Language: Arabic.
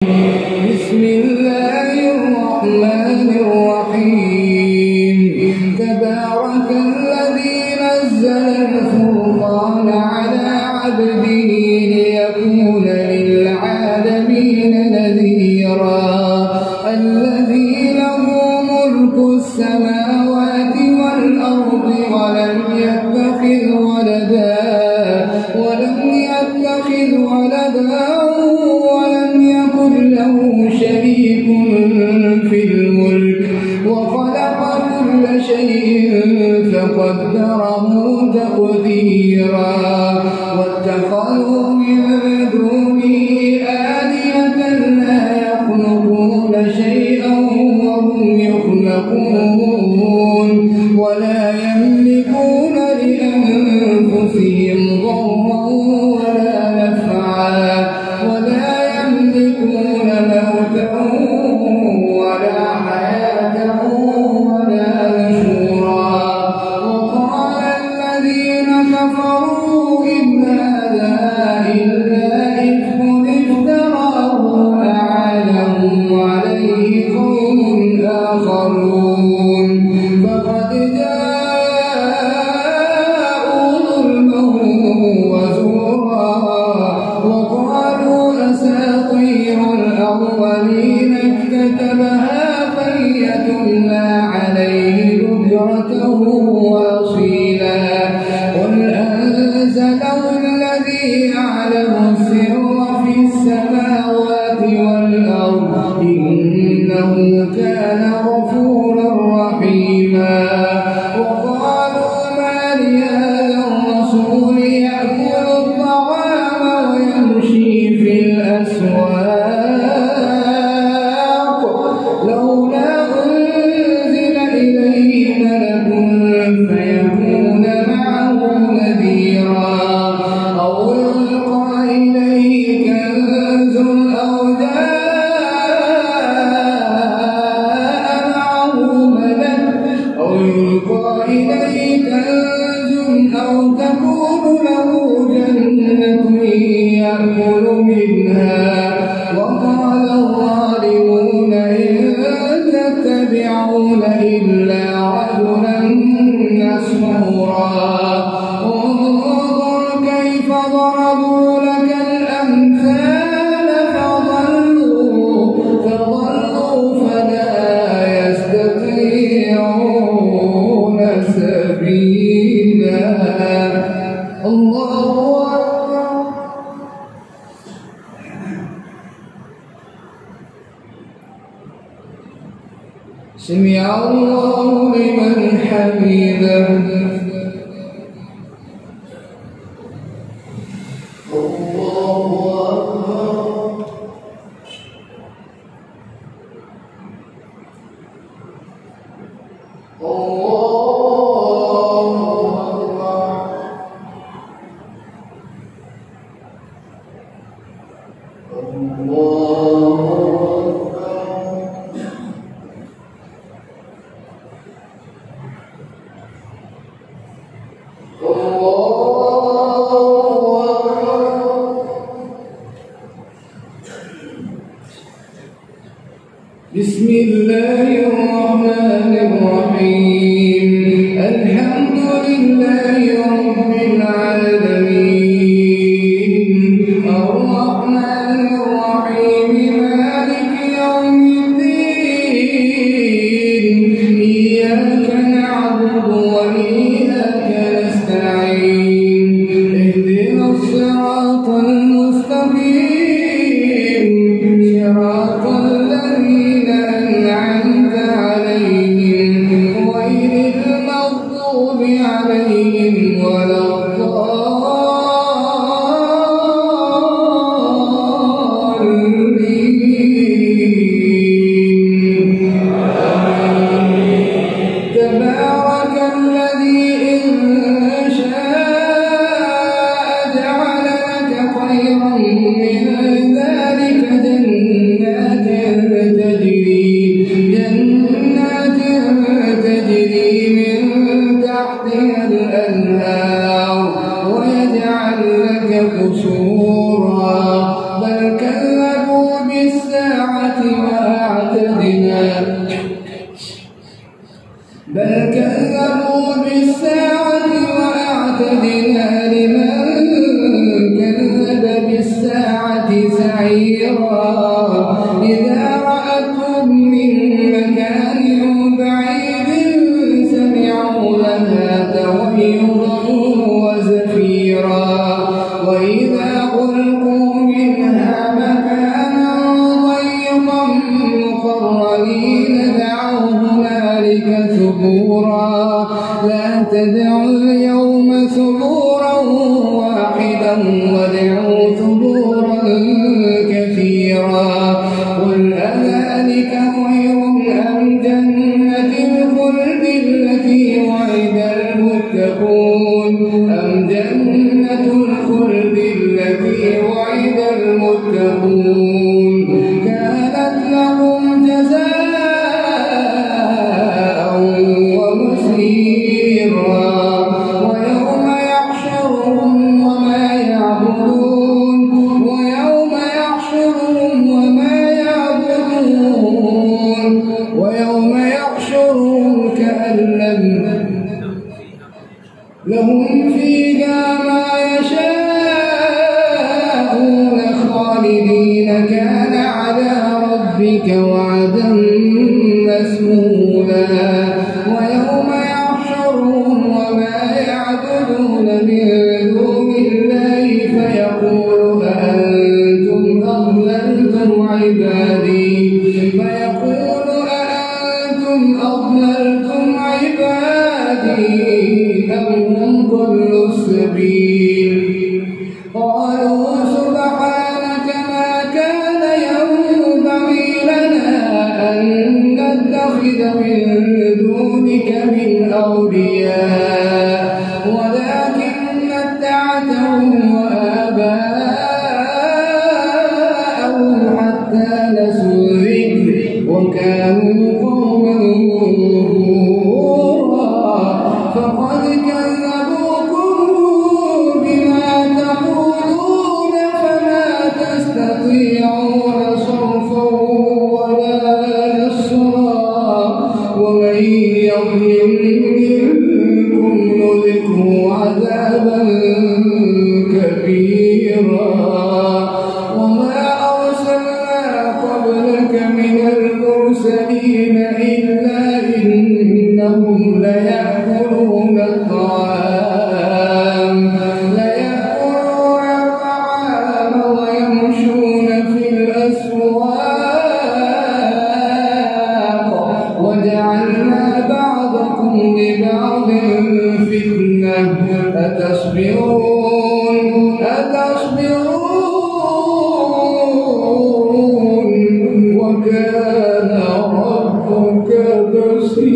بسم الله الرحمن الرحيم تبارك الذي نزل الفرقان على عبده ليكون للعالمين نذيرا الذي له ملك السماوات والأرض ولم يتخذ ولدا ولم يكن له شريك في الملك وخلق كل شيء فقدره تقديرا واتخذوا من دونه آلهة لا يخلقون شيئا وهم يخلقون ولا يملكون لأنفسهم ضرا ولا نفعا ولا يملكون موتا ولا حياة ولا نشورا وقال الذين كفروا إن هذا إلا إفك افتراه أعانه عليه قوم آخرون فقد جاءوا ظلما وزورا وقالوا أساطير الأولين اكتتبها فليتملى عليه بكرة وأصيلا قل أنزله الذي يعلم السر في السماوات والأرض إنه كان غفورا رحيما وقالوا ما لهذا الرسول يأكل الطعام ويمشي في الأسواق لولا أنزل إليه ملك فيكون معه نذيرا أو يلقى إليه كنز أو جاء معه ملك أو يلقى إليه كنز أو تكون له جنة يأكل منها وقال الظالمون إن تتبعون إلا رجلا مسحورا انظر كيف ضربوا لك الأمثال فضلوا فلا يستطيعون سبيلا الله أكبر سمع الله لمن حمده الله أكبر بسم الله الرحمن الرحيم الحمد لله رب العالمين الرحمن الرحيم مالك يوم الدين إياك نعبد وإياك نستعين اهدنا الصراط المستقيم صراط الذين أنعمت عليهم غير المغضوب عليهم ولا الضالين تبارك الذي إن شاء جعل لك خيرا من ذلك جنات تجري من تحتها الأنهار ويجعل لك قصورا بل كذبوا بالساعة بالساعة وأعتدنا لمن كذب بالساعة سعيرا إذا رأتهم من مكان بعيد سمعوا لها تغيظا وزفيرا وإذا ألقوا منها مكانا ضيقا مقرنين دعوا هنالك ثبورا لا تدعوا اليوم ثبورا واحدا وادعوا ثبورا كثيرا قل أذلك خير أم جنة الخلد التي وعد المتقون كانت لهم جزاء ومصيرا ويوم يحشرهم وما يعبدون كأن لهم فيها ما يشاءون خالدين كان على ربك وعدا مسئولا ويوم يحشرهم وما يعبدون من دون الله فيقول أأنتم أضللتم عبادي أم هم ضلوا السبيل قالوا سبحانك ما كان ينبغي لنا أن نتخذ من دونك من أولياء ولكن متعتهم وآباءهم حتى نسوا الذكر وكانوا قوما فقد كذبوكم بما تقولون فما تستطيعون صرفا ولا نصرا ومن يظلم منكم نذقه عذابا كبيرا وما أرسلنا قبلك من المرسلين إلا إنهم ليأكلون الطعام ويمشون في الأسواق وجعلنا بعضكم لبعض فتنة أتصبرون وكان ربك بصيرا